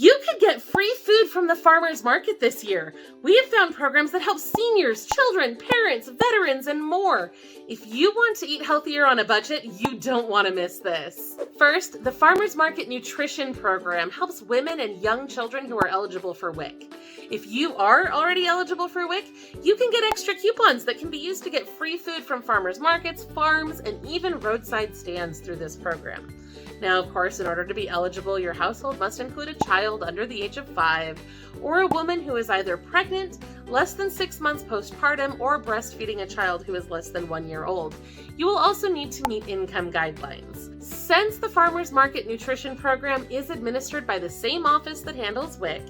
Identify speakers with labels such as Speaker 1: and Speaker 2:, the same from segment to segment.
Speaker 1: You could get free food from the farmers market this year. We have found programs that help seniors, children, parents, veterans, and more. If you want to eat healthier on a budget, you don't want to miss this. First, the Farmers Market Nutrition Program helps women and young children who are eligible for WIC. If you are already eligible for WIC, you can get extra coupons that can be used to get free food from farmers markets, farms, and even roadside stands through this program. Now, of course, in order to be eligible, your household must include a child under the age of 5, or a woman who is either pregnant, less than 6 months postpartum, or breastfeeding a child who is less than 1 year old. You will also need to meet income guidelines. Since the Farmers Market Nutrition Program is administered by the same office that handles WIC,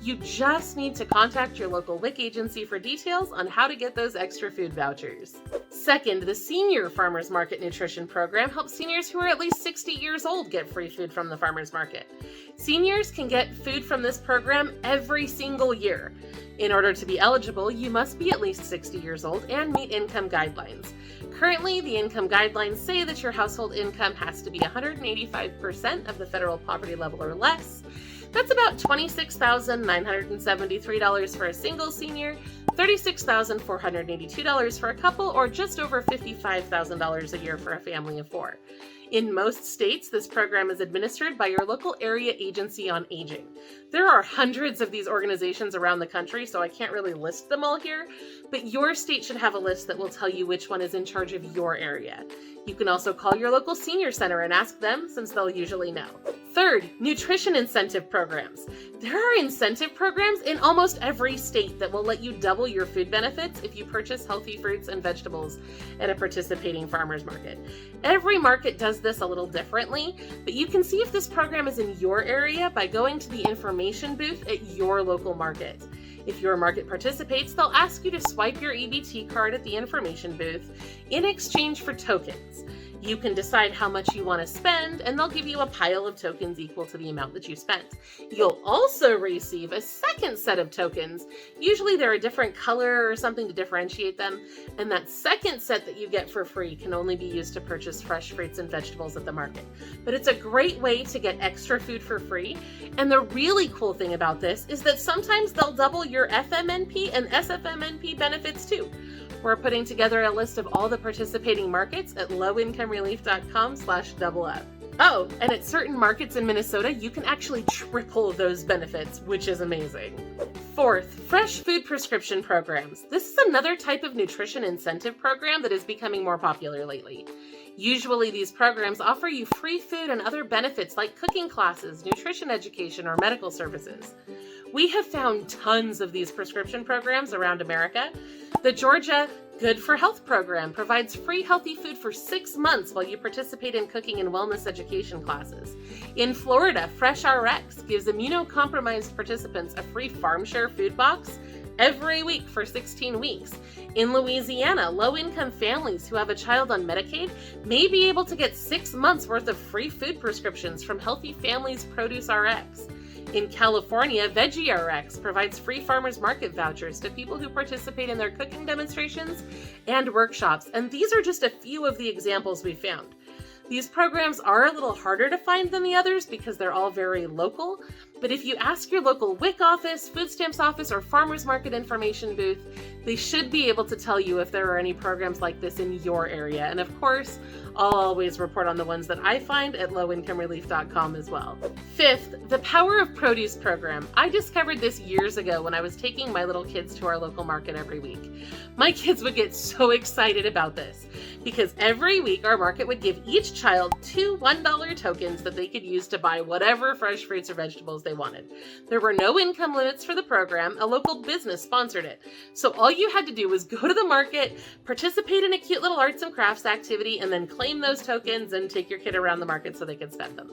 Speaker 1: you just need to contact your local WIC agency for details on how to get those extra food vouchers. Second, the Senior Farmers Market Nutrition Program helps seniors who are at least 60 years old get free food from the farmers market. Seniors can get food from this program every single year. In order to be eligible, you must be at least 60 years old and meet income guidelines. Currently, the income guidelines say that your household income has to be 185% of the federal poverty level or less. That's about $26,973 for a single senior, $36,482 for a couple, or just over $55,000 a year for a family of 4. In most states, this program is administered by your local area agency on aging. There are hundreds of these organizations around the country, so I can't really list them all here, but your state should have a list that will tell you which one is in charge of your area. You can also call your local senior center and ask them, since they'll usually know. Third, nutrition incentive programs. There are incentive programs in almost every state that will let you double your food benefits if you purchase healthy fruits and vegetables at a participating farmer's market. Every market does this a little differently, but you can see if this program is in your area by going to the information booth at your local market. If your market participates, they'll ask you to swipe your EBT card at the information booth in exchange for tokens. You can decide how much you want to spend, and they'll give you a pile of tokens equal to the amount that you spent. You'll also receive a second set of tokens. Usually they're a different color or something to differentiate them, and that second set that you get for free can only be used to purchase fresh fruits and vegetables at the market. But it's a great way to get extra food for free, and the really cool thing about this is that sometimes they'll double your FMNP and SFMNP benefits too. We're putting together a list of all the participating markets at lowincomerelief.com/double-up. Oh, and at certain markets in Minnesota, you can actually triple those benefits, which is amazing. Fourth, fresh food prescription programs. This is another type of nutrition incentive program that is becoming more popular lately. Usually these programs offer you free food and other benefits like cooking classes, nutrition education, or medical services. We have found tons of these prescription programs around America. The Georgia Good for Health program provides free healthy food for 6 months while you participate in cooking and wellness education classes. In Florida, Fresh RX gives immunocompromised participants a free farm share food box every week for 16 weeks. In Louisiana, low-income families who have a child on Medicaid may be able to get 6 months worth of free food prescriptions from Healthy Families Produce RX. In California, Veggie RX provides free farmers market vouchers to people who participate in their cooking demonstrations and workshops, and these are just a few of the examples we found. These programs are a little harder to find than the others because they're all very local, but if you ask your local WIC office, food stamps office, or farmers market information booth, they should be able to tell you if there are any programs like this in your area. And of course, I'll always report on the ones that I find at lowincomerelief.com as well. Fifth, the Power of Produce program. I discovered this years ago when I was taking my little kids to our local market every week. My kids would get so excited about this because every week our market would give each child 2 $1 tokens that they could use to buy whatever fresh fruits or vegetables they wanted. There were no income limits for the program. A local business sponsored it. So all you had to do was go to the market, participate in a cute little arts and crafts activity, and then claim those tokens and take your kid around the market so they could spend them.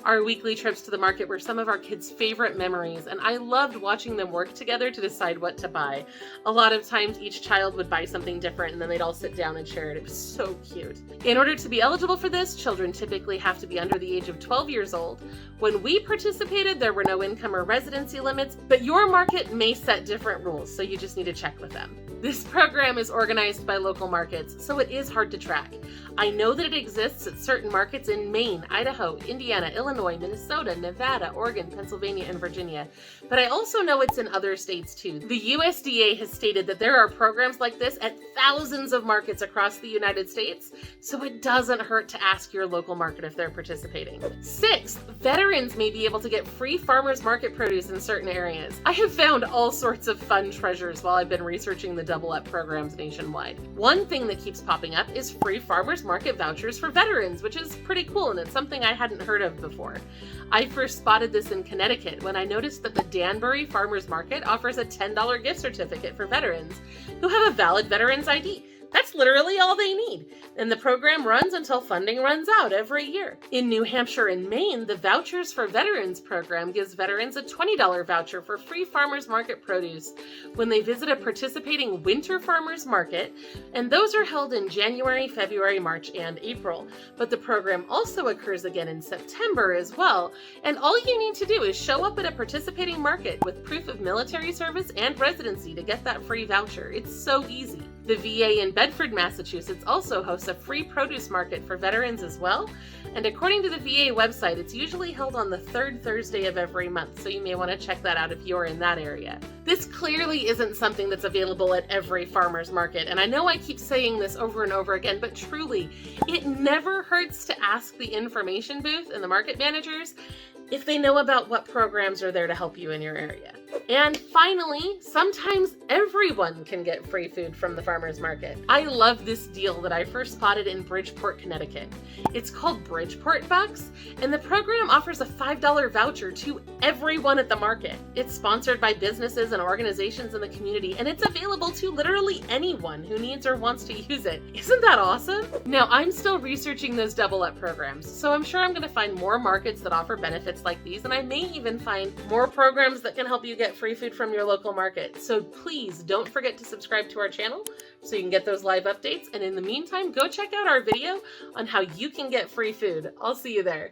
Speaker 1: Our weekly trips to the market were some of our kids' favorite memories, and I loved watching them work together to decide what to buy. A lot of times each child would buy something different and then they'd all sit down and share it. It was so cute. In order to be eligible for this, children typically have to be under the age of 12 years old. When we participated, there were no income or residency limits, but your market may set different rules, so you just need to check with them. This program is organized by local markets, so it is hard to track. I know that it exists at certain markets in Maine, Idaho, Indiana, Illinois, Minnesota, Nevada, Oregon, Pennsylvania, and Virginia, but I also know it's in other states too. The USDA has stated that there are programs like this at thousands of markets across the United States, so it doesn't hurt to ask your local market if they're participating. Sixth, veterans may be able to get free farmers market produce in certain areas. I have found all sorts of fun treasures while I've been researching the Double Up programs nationwide. One thing that keeps popping up is free farmers market vouchers for veterans, which is pretty cool, and it's something I hadn't heard of before. I first spotted this in Connecticut when I noticed that the Danbury Farmers Market offers a $10 gift certificate for veterans who have a valid veterans ID. That's literally all they need. And the program runs until funding runs out every year. In New Hampshire and Maine, the Vouchers for Veterans program gives veterans a $20 voucher for free farmers market produce when they visit a participating winter farmers market, and those are held in January, February, March, and April. But the program also occurs again in September as well, and all you need to do is show up at a participating market with proof of military service and residency to get that free voucher. It's so easy. The VA in Bedford, Massachusetts also hosts a free produce market for veterans as well, and according to the VA website, it's usually held on the third Thursday of every month, so you may want to check that out if you're in that area. This clearly isn't something that's available at every farmer's market, and I know I keep saying this over and over again, but truly, it never hurts to ask the information booth and the market managers if they know about what programs are there to help you in your area. And finally, sometimes everyone can get free food from the farmer's market. I love this deal that I first spotted in Bridgeport, Connecticut. It's called Bridgeport Bucks, and the program offers a $5 voucher to everyone at the market. It's sponsored by businesses and organizations in the community, and it's available to literally anyone who needs or wants to use it. Isn't that awesome? Now, I'm still researching those Double Up programs, so I'm sure I'm going to find more markets that offer benefits like these, and I may even find more programs that can help you get free food from your local market. So please don't forget to subscribe to our channel so you can get those live updates. And in the meantime, go check out our video on how you can get free food. I'll see you there.